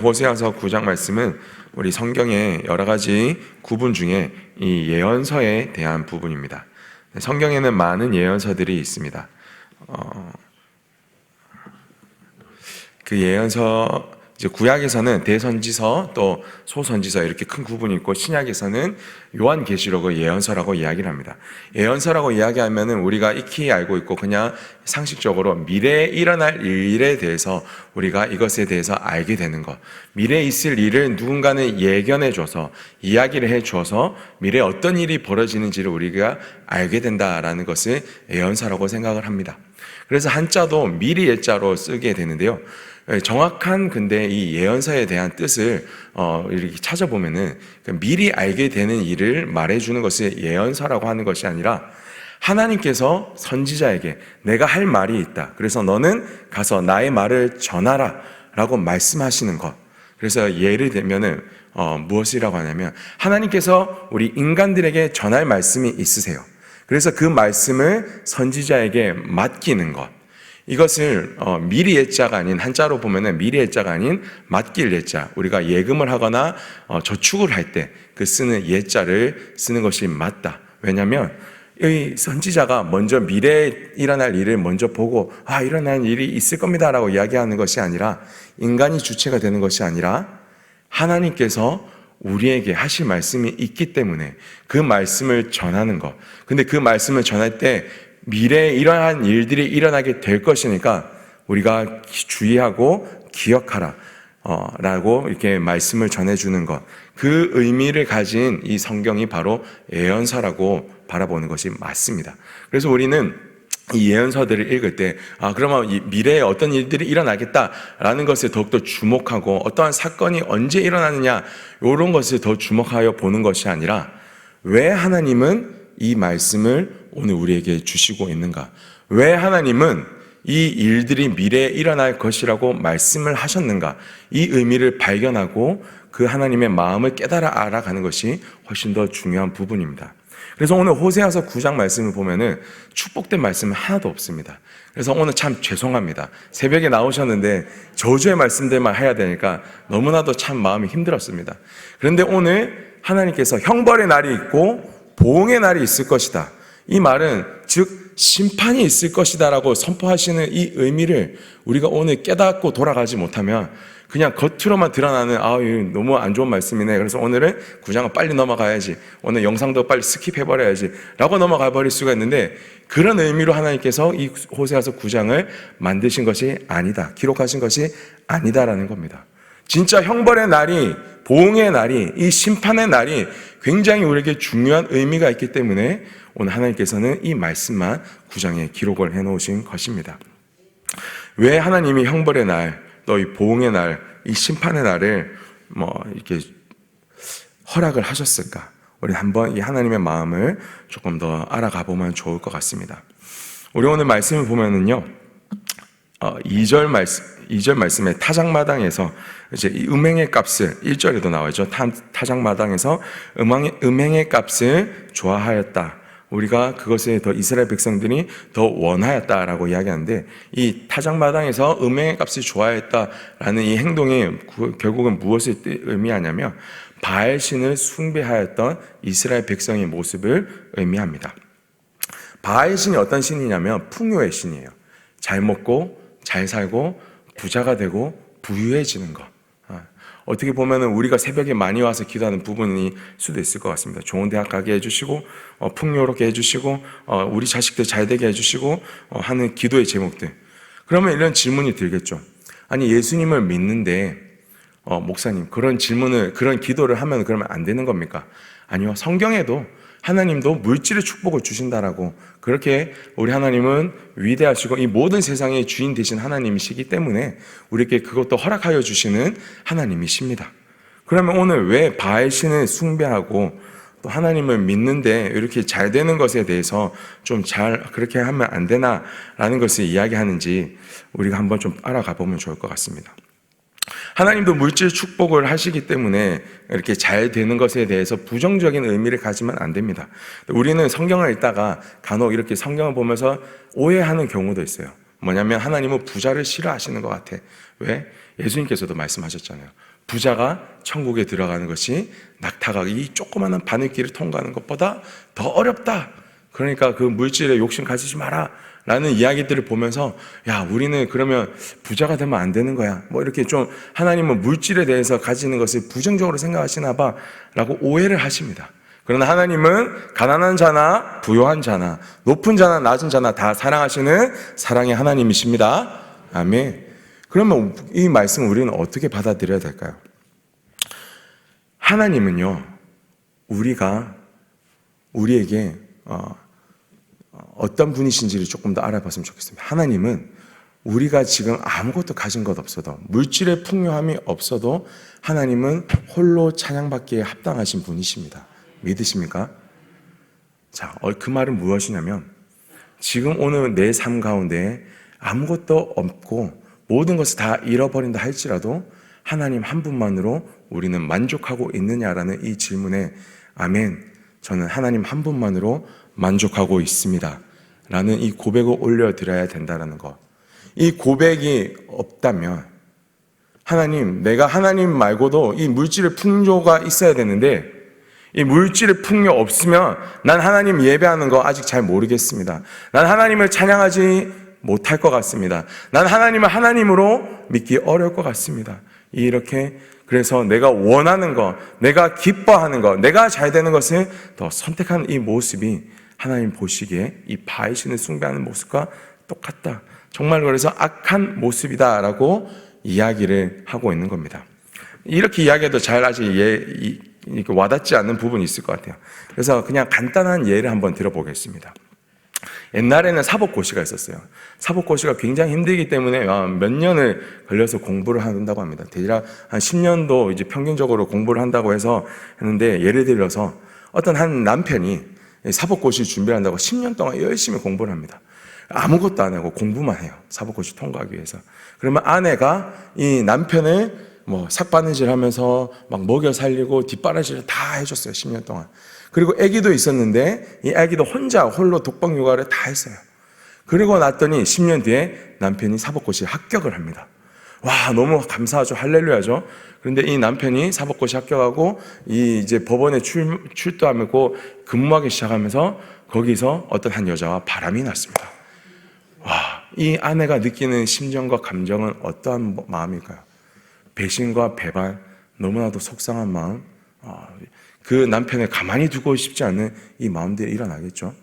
호세아서 9장 말씀은 우리 성경의 여러 가지 구분 중에 이 예언서에 대한 부분입니다. 성경에는 많은 예언서들이 있습니다. 그 예언서, 이제 구약에서는 대선지서 또 소선지서 이렇게 큰 구분이 있고, 신약에서는 요한계시록을 예언서라고 이야기를 합니다. 예언서라고 이야기하면은 우리가 익히 알고 있고 그냥 상식적으로 미래에 일어날 일에 대해서 우리가 이것에 대해서 알게 되는 것, 미래에 있을 일을 누군가는 예견해 줘서 이야기를 해 줘서 미래에 어떤 일이 벌어지는지를 우리가 알게 된다라는 것을 예언서라고 생각을 합니다. 그래서 한자도 미리 예자로 쓰게 되는데요. 정확한 근데 이 예언서에 대한 뜻을 이렇게 찾아보면은 미리 알게 되는 일을 말해주는 것을 예언서라고 하는 것이 아니라, 하나님께서 선지자에게 내가 할 말이 있다, 그래서 너는 가서 나의 말을 전하라 라고 말씀하시는 것. 그래서 예를 들면은 무엇이라고 하냐면, 하나님께서 우리 인간들에게 전할 말씀이 있으세요. 그래서 그 말씀을 선지자에게 맡기는 것, 이것을 미리 예자가 아닌, 한자로 보면은 미리 예자가 아닌 맡길 예자, 우리가 예금을 하거나 저축을 할 때 그 쓰는 예자를 쓰는 것이 맞다. 왜냐하면 이 선지자가 먼저 미래에 일어날 일을 먼저 보고 일어날 일이 있을 겁니다 라고 이야기하는 것이 아니라, 인간이 주체가 되는 것이 아니라 하나님께서 우리에게 하실 말씀이 있기 때문에 그 말씀을 전하는 것. 근데 그 말씀을 전할 때 미래에 이러한 일들이 일어나게 될 것이니까 우리가 주의하고 기억하라 라고 이렇게 말씀을 전해주는 것, 그 의미를 가진 이 성경이 바로 예언서라고 바라보는 것이 맞습니다. 그래서 우리는 이 예언서들을 읽을 때 그러면 이 미래에 어떤 일들이 일어나겠다라는 것에 더욱더 주목하고, 어떠한 사건이 언제 일어나느냐 이런 것을 더 주목하여 보는 것이 아니라, 왜 하나님은 이 말씀을 오늘 우리에게 주시고 있는가, 왜 하나님은 이 일들이 미래에 일어날 것이라고 말씀을 하셨는가, 이 의미를 발견하고 그 하나님의 마음을 깨달아 알아가는 것이 훨씬 더 중요한 부분입니다. 그래서 오늘 호세아서 9장 말씀을 보면은 축복된 말씀은 하나도 없습니다. 그래서 오늘 참 죄송합니다. 새벽에 나오셨는데 저주의 말씀들만 해야 되니까 너무나도 참 마음이 힘들었습니다. 그런데 오늘 하나님께서 형벌의 날이 있고 보응의 날이 있을 것이다, 이 말은 즉 심판이 있을 것이다 라고 선포하시는 이 의미를 우리가 오늘 깨닫고 돌아가지 못하면 그냥 겉으로만 드러나는 너무 안 좋은 말씀이네, 그래서 오늘은 9장은 빨리 넘어가야지, 오늘 영상도 빨리 스킵해버려야지 라고 넘어가 버릴 수가 있는데, 그런 의미로 하나님께서 이 호세아서 9장을 만드신 것이 아니다, 기록하신 것이 아니다라는 겁니다. 진짜 형벌의 날이, 보응의 날이, 이 심판의 날이 굉장히 우리에게 중요한 의미가 있기 때문에 오늘 하나님께서는 이 말씀만 9장에 기록을 해놓으신 것입니다. 왜 하나님이 형벌의 날, 또 이 보응의 날, 이 심판의 날을 이렇게 허락을 하셨을까? 우리 한번 이 하나님의 마음을 조금 더 알아가 보면 좋을 것 같습니다. 우리 오늘 말씀을 보면은요, 2절 말씀에 타작마당에서 이제 이 음행의 값을, 1절에도 나와있죠. 타작마당에서 음행의 값을 좋아하였다. 우리가 그것에 더 이스라엘 백성들이 더 원하였다라고 이야기하는데, 이 타작마당에서 음행의 값을 좋아했다라는 이 행동이 결국은 무엇을 의미하냐면, 바알신을 숭배하였던 이스라엘 백성의 모습을 의미합니다. 바알신이 어떤 신이냐면 풍요의 신이에요. 잘 먹고 잘 살고 부자가 되고 부유해지는 것. 어떻게 보면은 우리가 새벽에 많이 와서 기도하는 부분일 수도 있을 것 같습니다. 좋은 대학 가게 해주시고 풍요롭게 해주시고 우리 자식들 잘 되게 해주시고 하는 기도의 제목들. 그러면 이런 질문이 들겠죠. 아니, 예수님을 믿는데 목사님, 그런 기도를 하면 그러면 안 되는 겁니까? 아니요, 성경에도 하나님도 물질의 축복을 주신다라고, 그렇게 우리 하나님은 위대하시고 이 모든 세상의 주인 되신 하나님이시기 때문에 우리에게 그것도 허락하여 주시는 하나님이십니다. 그러면 오늘 왜 바알신을 숭배하고 또 하나님을 믿는데 이렇게 잘 되는 것에 대해서 좀 그렇게 하면 안 되나라는 것을 이야기하는지 우리가 한번 좀 알아가 보면 좋을 것 같습니다. 하나님도 물질 축복을 하시기 때문에 이렇게 잘 되는 것에 대해서 부정적인 의미를 가지면 안 됩니다. 우리는 성경을 읽다가 간혹 이렇게 성경을 보면서 오해하는 경우도 있어요. 뭐냐면 하나님은 부자를 싫어하시는 것 같아. 왜? 예수님께서도 말씀하셨잖아요. 부자가 천국에 들어가는 것이 낙타가 이 조그마한 바늘길을 통과하는 것보다 더 어렵다. 그러니까 그 물질에 욕심 가지지 마라 라는 이야기들을 보면서, 야, 우리는 그러면 부자가 되면 안 되는 거야, 뭐 이렇게 좀 하나님은 물질에 대해서 가지는 것을 부정적으로 생각하시나 봐 라고 오해를 하십니다. 그러나 하나님은 가난한 자나 부요한 자나 높은 자나 낮은 자나 다 사랑하시는 사랑의 하나님이십니다. 아멘. 그러면 이 말씀을 우리는 어떻게 받아들여야 될까요? 하나님은요, 우리에게 어떤 분이신지를 조금 더 알아봤으면 좋겠습니다. 하나님은 우리가 지금 아무것도 가진 것 없어도, 물질의 풍요함이 없어도 하나님은 홀로 찬양받기에 합당하신 분이십니다. 믿으십니까? 자, 그 말은 무엇이냐면, 지금 오늘 내 삶 가운데 아무것도 없고 모든 것을 다 잃어버린다 할지라도 하나님 한 분만으로 우리는 만족하고 있느냐라는 이 질문에 아멘, 저는 하나님 한 분만으로 만족하고 있습니다 라는 이 고백을 올려드려야 된다는 것. 이 고백이 없다면, 하나님, 내가 하나님 말고도 이 물질의 풍요가 있어야 되는데 이 물질의 풍요 없으면 난 하나님 예배하는 거 아직 잘 모르겠습니다. 난 하나님을 찬양하지 못할 것 같습니다. 난 하나님을 하나님으로 믿기 어려울 것 같습니다. 이렇게, 그래서 내가 원하는 것, 내가 기뻐하는 것, 내가 잘 되는 것을 더 선택하는 이 모습이 하나님 보시기에 이 바알 신을 숭배하는 모습과 똑같다. 정말 그래서 악한 모습이다라고 이야기를 하고 있는 겁니다. 이렇게 이야기해도 잘 아직 이렇게 와닿지 않는 부분이 있을 것 같아요. 그래서 그냥 간단한 예를 한번 들어보겠습니다. 옛날에는 사법고시가 있었어요. 사법고시가 굉장히 힘들기 때문에 몇 년을 걸려서 공부를 한다고 합니다. 대략 한 10년도 이제 평균적으로 공부를 한다고 해서 했는데, 예를 들어서 어떤 한 남편이 사법고시 준비를 한다고 10년 동안 열심히 공부를 합니다. 아무것도 안 하고 공부만 해요. 사법고시 통과하기 위해서. 그러면 아내가 이 남편을 뭐 삭바느질 하면서 막 먹여 살리고 뒷바라지를 다 해줬어요. 10년 동안. 그리고 아기도 있었는데 이 아기도 홀로 독박 육아를 다 했어요. 그리고 났더니 10년 뒤에 남편이 사법고시 합격을 합니다. 와, 너무 감사하죠. 할렐루야죠. 그런데 이 남편이 사법고시 합격하고 이제 법원에 출두하고 근무하기 시작하면서 거기서 어떤 한 여자와 바람이 났습니다. 와, 이 아내가 느끼는 심정과 감정은 어떠한 마음일까요? 배신과 배반, 너무나도 속상한 마음, 그 남편을 가만히 두고 싶지 않은 이 마음들이 일어나겠죠.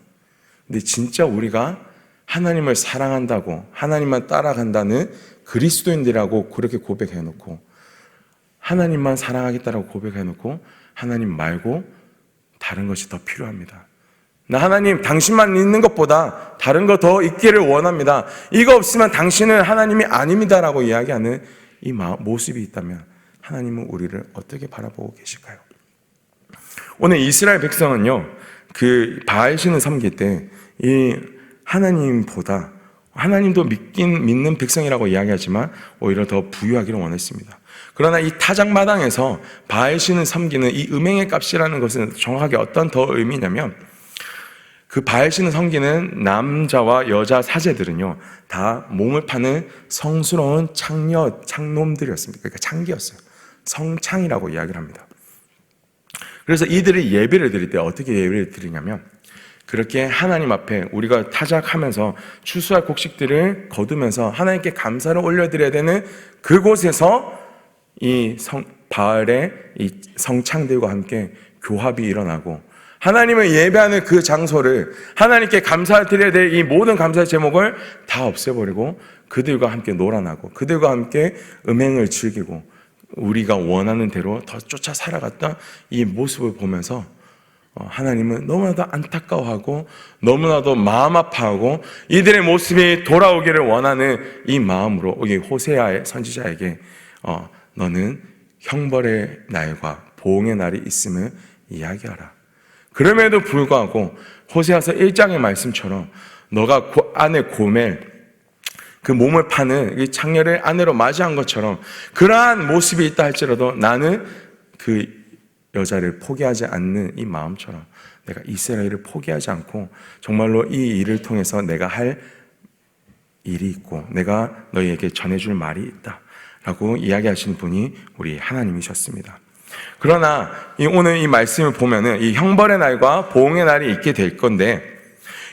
근데 진짜 우리가 하나님을 사랑한다고, 하나님만 따라간다는 그리스도인들이라고 그렇게 고백해놓고, 하나님만 사랑하겠다라고 고백해놓고 하나님 말고 다른 것이 더 필요합니다. 나 하나님 당신만 있는 것보다 다른 거 더 있기를 원합니다. 이거 없으면 당신은 하나님이 아닙니다라고 이야기하는 이 모습이 있다면 하나님은 우리를 어떻게 바라보고 계실까요? 오늘 이스라엘 백성은요, 그 바알 신을 섬길 때 이 하나님보다, 하나님도 믿는 백성이라고 이야기하지만 오히려 더 부유하기를 원했습니다. 그러나 이 타작마당에서 바알 신을 섬기는 이 음행의 값이라는 것은 정확하게 어떤 더 의미냐면, 그 바알 신을 섬기는 남자와 여자 사제들은요, 다 몸을 파는 성스러운 창놈들이었습니다. 그러니까 창기였어요. 성창이라고 이야기를 합니다. 그래서 이들이 예배를 드릴 때 어떻게 예배를 드리냐면, 그렇게 하나님 앞에 우리가 타작하면서 추수할 곡식들을 거두면서 하나님께 감사를 올려드려야 되는 그곳에서 이 바알의 이 성창들과 함께 교합이 일어나고, 하나님을 예배하는 그 장소를, 하나님께 감사를 드려야 될 이 모든 감사의 제목을 다 없애버리고 그들과 함께 놀아나고 그들과 함께 음행을 즐기고 우리가 원하는 대로 더 쫓아 살아갔던 이 모습을 보면서 하나님은 너무나도 안타까워하고 너무나도 마음 아파하고 이들의 모습이 돌아오기를 원하는 이 마음으로 여기 호세아의 선지자에게 너는 형벌의 날과 보응의 날이 있음을 이야기하라. 그럼에도 불구하고 호세아서 1장의 말씀처럼 너가 아내 고멜, 그 몸을 파는 이 창녀를 아내로 맞이한 것처럼 그러한 모습이 있다 할지라도 나는 그 여자를 포기하지 않는 이 마음처럼 내가 이스라엘을 포기하지 않고 정말로 이 일을 통해서 내가 할 일이 있고 내가 너희에게 전해줄 말이 있다 라고 이야기하시는 분이 우리 하나님이셨습니다. 그러나 오늘 이 말씀을 보면은 이 형벌의 날과 보응의 날이 있게 될 건데,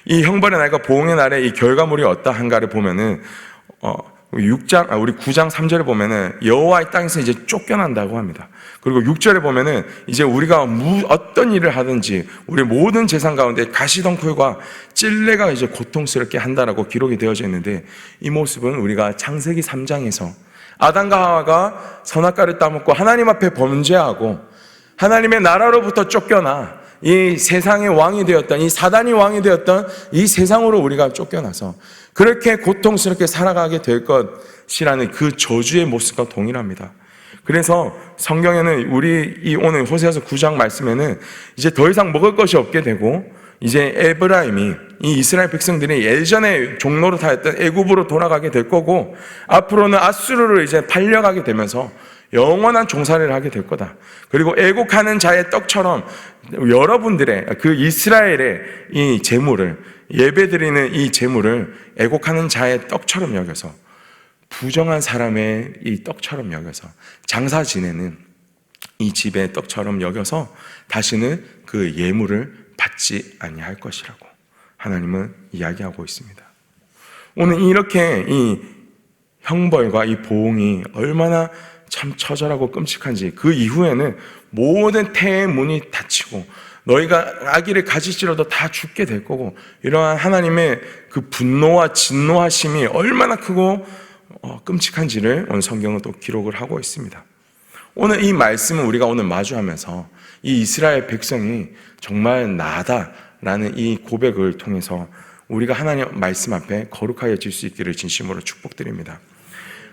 이 형벌의 날과 보응의 날의 이 결과물이 어떠한가를 보면은 우리 9장 3절에 보면은 여호와의 땅에서 이제 쫓겨난다고 합니다. 그리고 6절에 보면은 이제 우리가 어떤 일을 하든지 우리 모든 재산 가운데 가시덩굴과 찔레가 이제 고통스럽게 한다라고 기록이 되어져 있는데, 이 모습은 우리가 창세기 3장에서 아담과 하와가 선악과를 따먹고 하나님 앞에 범죄하고 하나님의 나라로부터 쫓겨나 이 세상의 왕이 되었던, 이 사단이 왕이 되었던 이 세상으로 우리가 쫓겨나서 그렇게 고통스럽게 살아가게 될 것이라는 그 저주의 모습과 동일합니다. 그래서 성경에는 우리 오늘 호세아서 9장 말씀에는 이제 더 이상 먹을 것이 없게 되고, 이제 에브라임이, 이 이스라엘 백성들이 예전에 종로로 타였던 애굽으로 돌아가게 될 거고, 앞으로는 아수르로 이제 팔려가게 되면서 영원한 종살이를 하게 될 거다. 그리고 애국하는 자의 떡처럼 여러분들의 그 이스라엘의 이 재물을, 예배드리는 이 재물을 애국하는 자의 떡처럼 여겨서, 부정한 사람의 이 떡처럼 여겨서, 장사 지내는 이 집의 떡처럼 여겨서 다시는 그 예물을 받지 아니할 것이라고 하나님은 이야기하고 있습니다. 오늘 이렇게 이 형벌과 이 보응이 얼마나 참 처절하고 끔찍한지, 그 이후에는 모든 태의 문이 닫히고 너희가 아기를 가질지라도 다 죽게 될 거고, 이러한 하나님의 그 분노와 진노하심이 얼마나 크고 끔찍한지를 오늘 성경은 또 기록을 하고 있습니다. 오늘 이 말씀을 우리가 오늘 마주하면서 이 이스라엘 백성이 정말 나다라는 이 고백을 통해서 우리가 하나님 말씀 앞에 거룩하여질 수 있기를 진심으로 축복드립니다.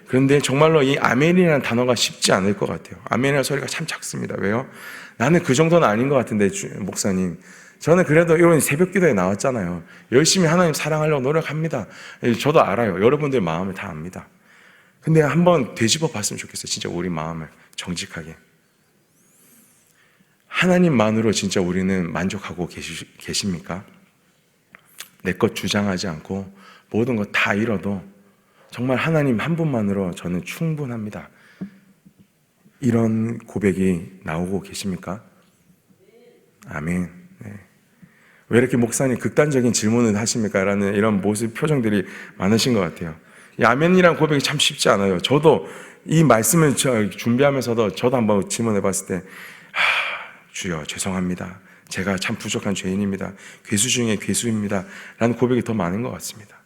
그런데 정말로 이 아멘이라는 단어가 쉽지 않을 것 같아요. 아멘이라는 소리가 참 작습니다. 왜요? 나는 그 정도는 아닌 것 같은데 목사님, 저는 그래도 이런 새벽 기도에 나왔잖아요. 열심히 하나님 사랑하려고 노력합니다. 저도 알아요. 여러분들 마음을 다 압니다. 근데 한번 되짚어 봤으면 좋겠어요. 진짜 우리 마음을 정직하게. 하나님만으로 진짜 우리는 만족하고 계십니까? 내 것 주장하지 않고 모든 것 다 잃어도 정말 하나님 한 분만으로 저는 충분합니다. 이런 고백이 나오고 계십니까? 아멘. 네. 왜 이렇게 목사님 극단적인 질문을 하십니까? 라는 이런 모습, 표정들이 많으신 것 같아요. 이 아멘이라는 고백이 참 쉽지 않아요. 저도 이 말씀을 준비하면서도 저도 한번 질문해 봤을 때, 주여 죄송합니다. 제가 참 부족한 죄인입니다. 괴수 중에 괴수입니다. 라는 고백이 더 많은 것 같습니다.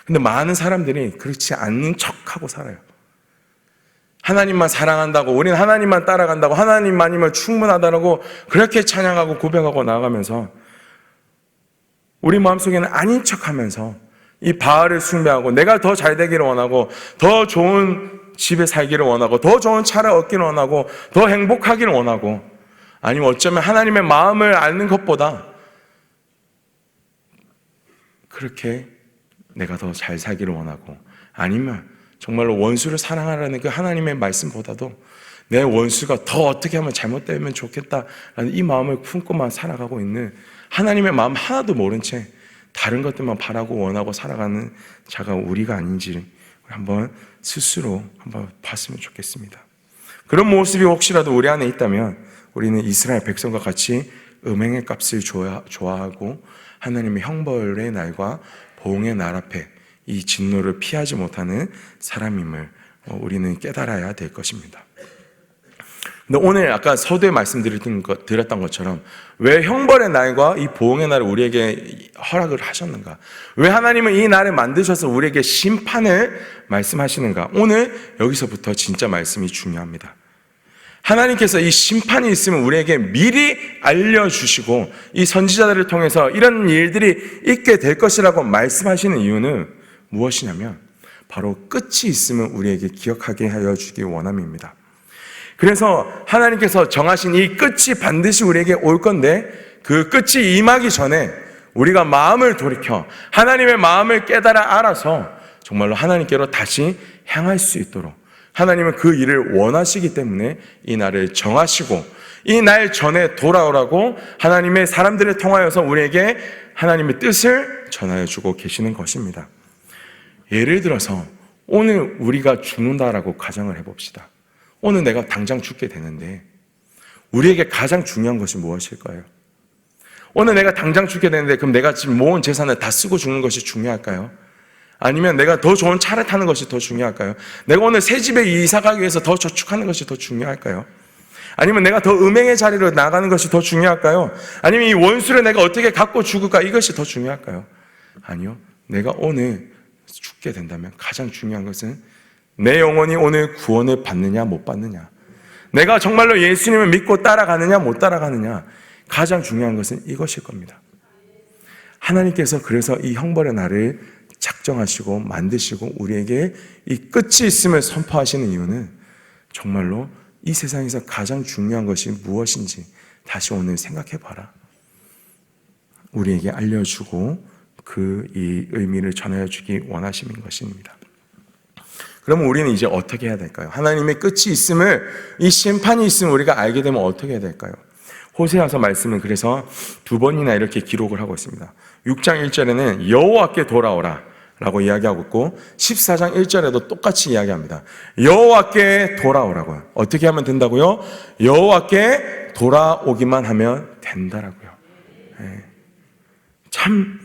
근데 많은 사람들이 그렇지 않는 척하고 살아요. 하나님만 사랑한다고, 우리는 하나님만 따라간다고, 하나님만이면 충분하다라고 그렇게 찬양하고 고백하고 나아가면서 우리 마음속에는 아닌 척하면서 이 바알을 숭배하고, 내가 더 잘 되기를 원하고, 더 좋은 집에 살기를 원하고, 더 좋은 차를 얻기를 원하고, 더 행복하기를 원하고, 아니면 어쩌면 하나님의 마음을 아는 것보다 그렇게 내가 더 잘 살기를 원하고, 아니면 정말로 원수를 사랑하라는 그 하나님의 말씀보다도 내 원수가 더 어떻게 하면 잘못되면 좋겠다라는 이 마음을 품고만 살아가고 있는, 하나님의 마음 하나도 모른 채 다른 것들만 바라고 원하고 살아가는 자가 우리가 아닌지 한번 스스로 한번 봤으면 좋겠습니다. 그런 모습이 혹시라도 우리 안에 있다면 우리는 이스라엘 백성과 같이 음행의 값을 좋아하고 하나님의 형벌의 날과 보응의 날 앞에 이 진노를 피하지 못하는 사람임을 우리는 깨달아야 될 것입니다. 근데 오늘 아까 서두에 말씀드렸던 것처럼 왜 형벌의 날과 이 보응의 날을 우리에게 허락을 하셨는가? 왜 하나님은 이 날을 만드셔서 우리에게 심판을 말씀하시는가? 오늘 여기서부터 진짜 말씀이 중요합니다. 하나님께서 이 심판이 있으면 우리에게 미리 알려주시고 이 선지자들을 통해서 이런 일들이 있게 될 것이라고 말씀하시는 이유는 무엇이냐면 바로 끝이 있으면 우리에게 기억하게 하여 주기 원함입니다. 그래서 하나님께서 정하신 이 끝이 반드시 우리에게 올 건데, 그 끝이 임하기 전에 우리가 마음을 돌이켜 하나님의 마음을 깨달아 알아서 정말로 하나님께로 다시 향할 수 있도록 하나님은 그 일을 원하시기 때문에 이 날을 정하시고 이 날 전에 돌아오라고 하나님의 사람들을 통하여서 우리에게 하나님의 뜻을 전하여 주고 계시는 것입니다. 예를 들어서 오늘 우리가 죽는다라고 가정을 해봅시다. 오늘 내가 당장 죽게 되는데 우리에게 가장 중요한 것이 무엇일까요? 오늘 내가 당장 죽게 되는데 그럼 내가 지금 모은 재산을 다 쓰고 죽는 것이 중요할까요? 아니면 내가 더 좋은 차를 타는 것이 더 중요할까요? 내가 오늘 새 집에 이사 가기 위해서 더 저축하는 것이 더 중요할까요? 아니면 내가 더 음행의 자리로 나가는 것이 더 중요할까요? 아니면 이 원수를 내가 어떻게 갖고 죽을까? 이것이 더 중요할까요? 아니요. 내가 오늘 죽게 된다면 가장 중요한 것은 내 영혼이 오늘 구원을 받느냐 못 받느냐, 내가 정말로 예수님을 믿고 따라가느냐 못 따라가느냐, 가장 중요한 것은 이것일 겁니다. 하나님께서 그래서 이 형벌의 날을 작정하시고 만드시고 우리에게 이 끝이 있음을 선포하시는 이유는 정말로 이 세상에서 가장 중요한 것이 무엇인지 다시 오늘 생각해 봐라. 우리에게 알려주고 이 의미를 전하여 주기 원하시는 것입니다. 그러면 우리는 이제 어떻게 해야 될까요? 하나님의 끝이 있음을, 이 심판이 있음을 우리가 알게 되면 어떻게 해야 될까요? 호세아서 말씀은 그래서 2번이나 이렇게 기록을 하고 있습니다. 6장 1절에는 여호와께 돌아오라 라고 이야기하고 있고 14장 1절에도 똑같이 이야기합니다. 여호와께 돌아오라고요. 어떻게 하면 된다고요? 여호와께 돌아오기만 하면 된다라고요. 네. 참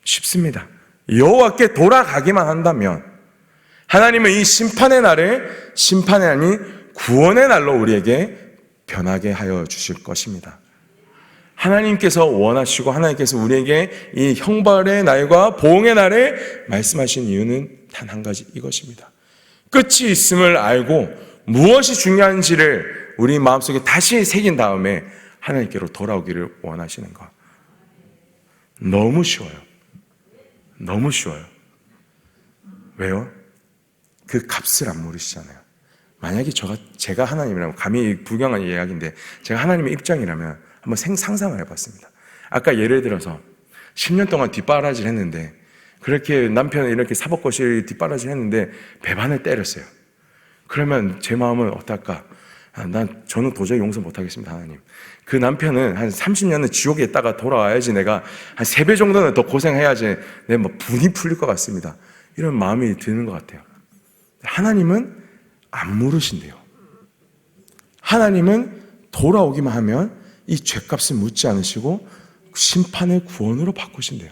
쉽습니다. 여호와께 돌아가기만 한다면 하나님은 이 심판의 날을 심판이 아닌 구원의 날로 우리에게 변하게 하여 주실 것입니다. 하나님께서 원하시고 하나님께서 우리에게 이 형벌의 날과 보응의 날을 말씀하신 이유는 단 한 가지, 이것입니다. 끝이 있음을 알고 무엇이 중요한지를 우리 마음속에 다시 새긴 다음에 하나님께로 돌아오기를 원하시는 것. 너무 쉬워요. 너무 쉬워요. 왜요? 그 값을 안 모르시잖아요. 만약에 제가 하나님이라면, 감히 불경한 이야기인데 제가 하나님의 입장이라면 한번 상상을 해봤습니다. 아까 예를 들어서 10년 동안 뒷바라지를 했는데, 그렇게 남편을 이렇게 사법고시 뒷바라지를 했는데 배반을 때렸어요. 그러면 제 마음은 어떨까? 저는 도저히 용서 못하겠습니다, 하나님. 그 남편은 한 30년은 지옥에 있다가 돌아와야지, 내가 한 3배 정도는 더 고생해야지 내 분이 풀릴 것 같습니다. 이런 마음이 드는 것 같아요. 하나님은 안 물으신대요. 하나님은 돌아오기만 하면 이 죄값을 묻지 않으시고 심판의 구원으로 바꾸신대요.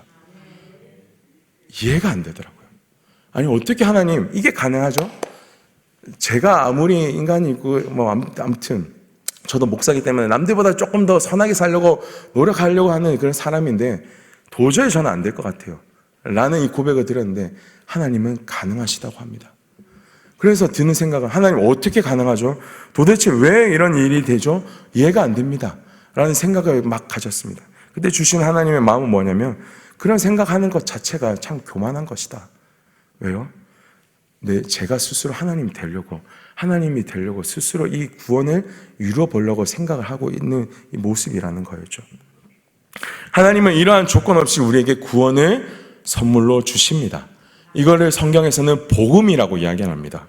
이해가 안 되더라고요. 아니, 어떻게 하나님, 이게 가능하죠? 제가 아무리 인간이고 아무튼 저도 목사이기 때문에 남들보다 조금 더 선하게 살려고 노력하려고 하는 그런 사람인데 도저히 저는 안 될 것 같아요 라는 이 고백을 드렸는데 하나님은 가능하시다고 합니다. 그래서 드는 생각은, 하나님 어떻게 가능하죠? 도대체 왜 이런 일이 되죠? 이해가 안 됩니다 라는 생각을 막 가졌습니다. 그때 주신 하나님의 마음은 뭐냐면, 그런 생각하는 것 자체가 참 교만한 것이다. 왜요? 제가 스스로 하나님이 되려고 스스로 이 구원을 이루어 보려고 생각을 하고 있는 이 모습이라는 거였죠. 하나님은 이러한 조건 없이 우리에게 구원을 선물로 주십니다. 이거를 성경에서는 복음이라고 이야기합니다.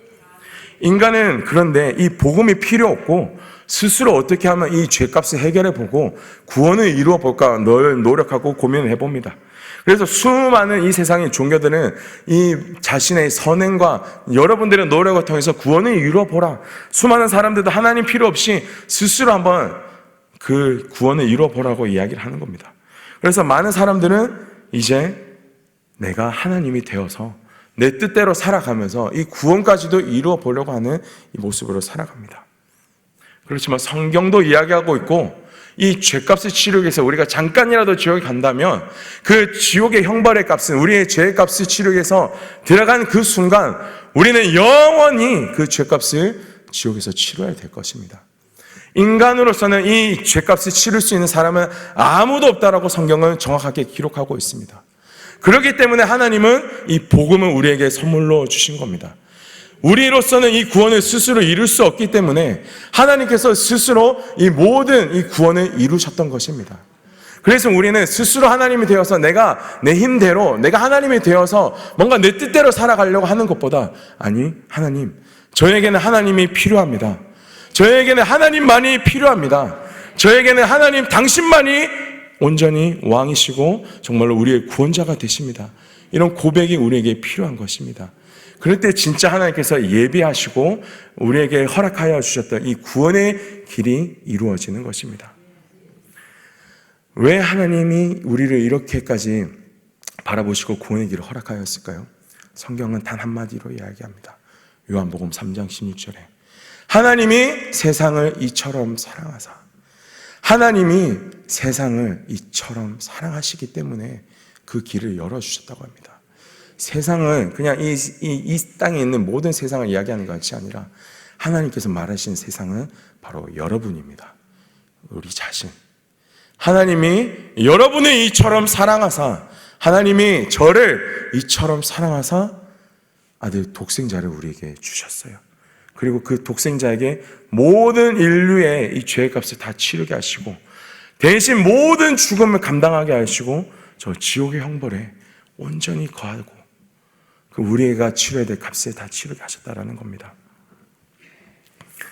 인간은 그런데 이 복음이 필요 없고 스스로 어떻게 하면 이 죄값을 해결해 보고 구원을 이루어 볼까 늘 노력하고 고민을 해봅니다. 그래서 수많은 이 세상의 종교들은 이 자신의 선행과 여러분들의 노력을 통해서 구원을 이루어 보라. 수많은 사람들도 하나님 필요 없이 스스로 한번 그 구원을 이루어 보라고 이야기를 하는 겁니다. 그래서 많은 사람들은 이제 내가 하나님이 되어서 내 뜻대로 살아가면서 이 구원까지도 이루어 보려고 하는 이 모습으로 살아갑니다. 그렇지만 성경도 이야기하고 있고, 이 죄값을 치르기 위해서 우리가 잠깐이라도 지옥에 간다면 그 지옥의 형벌의 값은, 우리의 죄의 값을 치르기 위해서 들어간 그 순간 우리는 영원히 그 죄값을 지옥에서 치러야 될 것입니다. 인간으로서는 이 죄값을 치를 수 있는 사람은 아무도 없다라고 성경은 정확하게 기록하고 있습니다. 그렇기 때문에 하나님은 이 복음을 우리에게 선물로 주신 겁니다. 우리로서는 이 구원을 스스로 이룰 수 없기 때문에 하나님께서 스스로 이 모든 이 구원을 이루셨던 것입니다. 그래서 우리는 스스로 하나님이 되어서 내가 내 힘대로, 내가 하나님이 되어서 뭔가 내 뜻대로 살아가려고 하는 것보다, 아니, 하나님, 저에게는 하나님이 필요합니다. 저에게는 하나님만이 필요합니다. 저에게는 하나님 당신만이 온전히 왕이시고 정말로 우리의 구원자가 되십니다. 이런 고백이 우리에게 필요한 것입니다. 그럴 때 진짜 하나님께서 예비하시고 우리에게 허락하여 주셨던 이 구원의 길이 이루어지는 것입니다. 왜 하나님이 우리를 이렇게까지 바라보시고 구원의 길을 허락하였을까요? 성경은 단 한마디로 이야기합니다. 요한복음 3장 16절에 하나님이 세상을 이처럼 사랑하사, 하나님이 세상을 이처럼 사랑하시기 때문에 그 길을 열어주셨다고 합니다. 세상은 그냥 이 땅에 있는 모든 세상을 이야기하는 것이 아니라 하나님께서 말하신 세상은 바로 여러분입니다. 우리 자신. 하나님이 여러분을 이처럼 사랑하사, 하나님이 저를 이처럼 사랑하사 아들 독생자를 우리에게 주셨어요. 그리고 그 독생자에게 모든 인류의 이 죄의 값을 다 치르게 하시고 대신 모든 죽음을 감당하게 하시고 저 지옥의 형벌에 온전히 거하고 그 우리가 치러야 될 값을 다 치르게 하셨다라는 겁니다.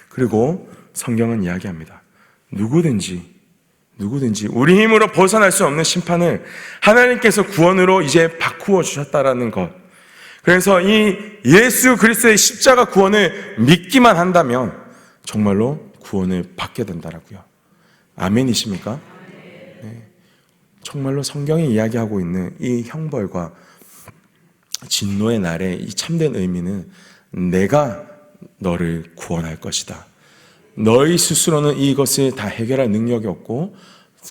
그리고 성경은 이야기합니다. 누구든지 우리 힘으로 벗어날 수 없는 심판을 하나님께서 구원으로 이제 바꾸어 주셨다라는 것. 그래서 이 예수 그리스도의 십자가 구원을 믿기만 한다면 정말로 구원을 받게 된다라고요. 아멘이십니까? 네. 정말로 성경이 이야기하고 있는 이 형벌과 진노의 날의 이 참된 의미는 내가 너를 구원할 것이다. 너희 스스로는 이것을 다 해결할 능력이 없고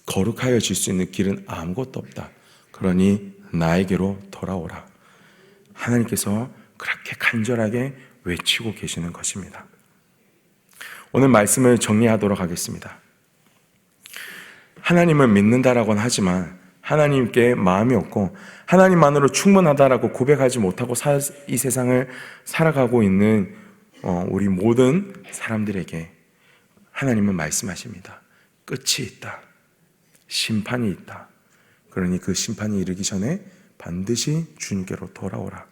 거룩하여 질 수 있는 길은 아무것도 없다. 그러니 나에게로 돌아오라. 하나님께서 그렇게 간절하게 외치고 계시는 것입니다. 오늘 말씀을 정리하도록 하겠습니다. 하나님을 믿는다라고는 하지만 하나님께 마음이 없고 하나님만으로 충분하다라고 고백하지 못하고 이 세상을 살아가고 있는 우리 모든 사람들에게 하나님은 말씀하십니다. 끝이 있다. 심판이 있다. 그러니 그 심판이 이르기 전에 반드시 주님께로 돌아오라.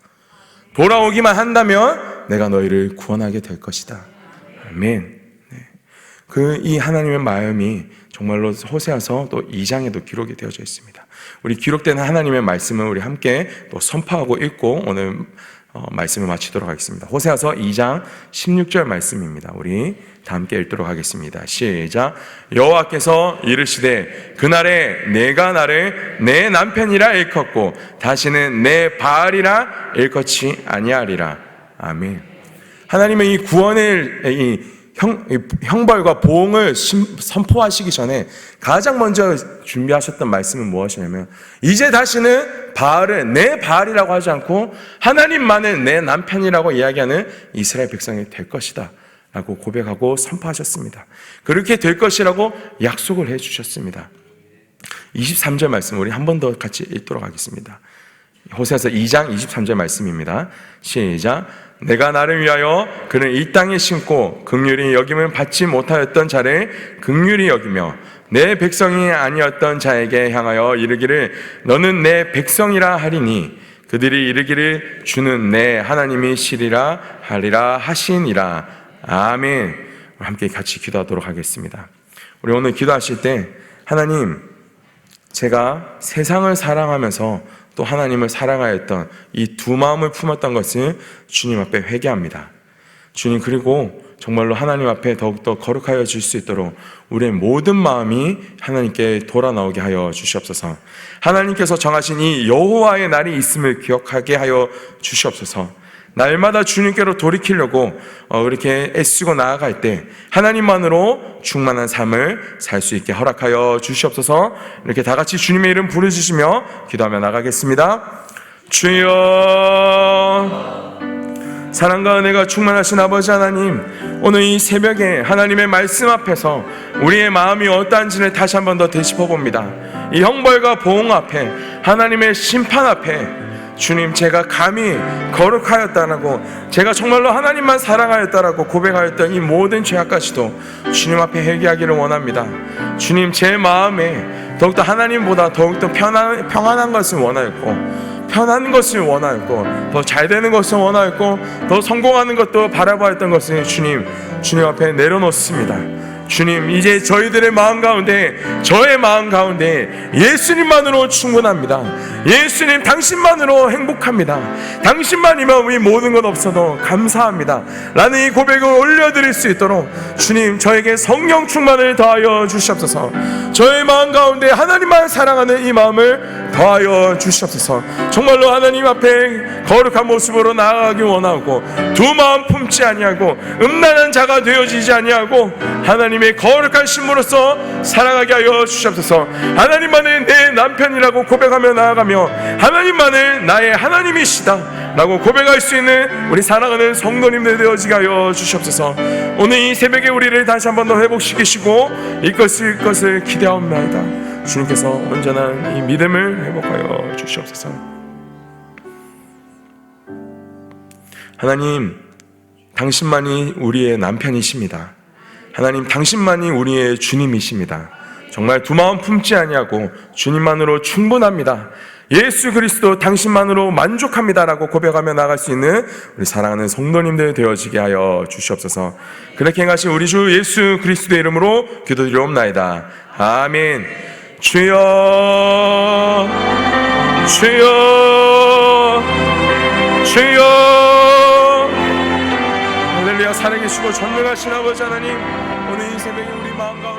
돌아오기만 한다면 내가 너희를 구원하게 될 것이다. 아멘. 네. 이 하나님의 마음이 정말로 호세아서 또 2장에도 기록이 되어져 있습니다. 우리 기록된 하나님의 말씀을 우리 함께 또 선포하고 읽고 오늘 말씀을 마치도록 하겠습니다. 호세아서 2장 16절 말씀입니다. 우리 다 함께 읽도록 하겠습니다. 시작. 여호와께서 이르시되 그날에 내가 나를 내 남편이라 일컫고 다시는 내 바알이라 일컫지 아니하리라. 아멘. 하나님의 이 구원의 형벌과 보응을 선포하시기 전에 가장 먼저 준비하셨던 말씀은 무엇이냐면 이제 다시는 바알을 내 바알이라고 하지 않고 하나님만을 내 남편이라고 이야기하는 이스라엘 백성이 될 것이다 라고 고백하고 선포하셨습니다. 그렇게 될 것이라고 약속을 해주셨습니다. 23절 말씀 우리 한 번 더 같이 읽도록 하겠습니다. 호세아서 2장 23절 말씀입니다. 시작. 내가 나를 위하여 그는 이 땅에 심고 긍휼히 여김을 받지 못하였던 자를 긍휼히 여기며 내 백성이 아니었던 자에게 향하여 이르기를 너는 내 백성이라 하리니 그들이 이르기를 주는 내 하나님이시리라 하리라 하시니라. 아멘. 함께 같이 기도하도록 하겠습니다. 우리 오늘 기도하실 때 하나님, 제가 세상을 사랑하면서 또 하나님을 사랑하였던 이 두 마음을 품었던 것을 주님 앞에 회개합니다. 주님, 그리고 정말로 하나님 앞에 더욱더 거룩하여 질 수 있도록 우리의 모든 마음이 하나님께 돌아 나오게 하여 주시옵소서. 하나님께서 정하신 이 여호와의 날이 있음을 기억하게 하여 주시옵소서. 날마다 주님께로 돌이키려고 이렇게 애쓰고 나아갈 때 하나님만으로 충만한 삶을 살 수 있게 허락하여 주시옵소서. 이렇게 다 같이 주님의 이름 부르짖으며 기도하며 나가겠습니다. 주여, 사랑과 은혜가 충만하신 아버지 하나님, 오늘 이 새벽에 하나님의 말씀 앞에서 우리의 마음이 어떠한지를 다시 한 번 더 되짚어 봅니다. 이 형벌과 보응 앞에, 하나님의 심판 앞에 주님, 제가 감히 거룩하였다라고, 제가 정말로 하나님만 사랑하였다라고 고백하였던 이 모든 죄악까지도 주님 앞에 회개하기를 원합니다. 주님, 제 마음에 더욱더 하나님보다 더욱더 평안한 것을 원하였고, 편한 것을 원하였고, 더 잘 되는 것을 원하였고, 더 성공하는 것도 바라보았던 것을 주님 앞에 내려놓습니다. 주님, 이제 저희들의 마음 가운데, 저의 마음 가운데 예수님만으로 충분합니다. 예수님 당신만으로 행복합니다. 당신만이면 우리 모든 것 없어도 감사합니다 라는 이 고백을 올려드릴 수 있도록 주님, 저에게 성령 충만을 더하여 주시옵소서. 저의 마음 가운데 하나님만 사랑하는 이 마음을 더하여 주시옵소서. 정말로 하나님 앞에 거룩한 모습으로 나아가기 원하고, 두 마음 품지 아니하고 음란한 자가 되어지지 아니하고 하나님의 거룩한 신부로서 살아가게 하여 주시옵소서. 하나님만을 내 남편이라고 고백하며 나아가며 하나님만을 나의 하나님이시다 라고 고백할 수 있는 우리 사랑하는 성도님들 되어지게 하여 주시옵소서. 오늘 이 새벽에 우리를 다시 한 번 더 회복시키시고 이끌 것을 기대하옵나이다. 주님께서 온전한 이 믿음을 회복하여 주시옵소서. 하나님, 당신만이 우리의 남편이십니다. 하나님, 당신만이 우리의 주님이십니다. 정말 두 마음 품지 아니하고 주님만으로 충분합니다. 예수 그리스도 당신만으로 만족합니다라고 고백하며 나갈 수 있는 우리 사랑하는 성도님들 되어지게 하여 주시옵소서. 그렇게 행하신 우리 주 예수 그리스도의 이름으로 기도드리옵나이다. 아멘. 주여, 주여, 주여. 할렐루야. 살아계시고 전능하신 아버지 하나님, 오늘 이 새벽에 우리 마음 가운데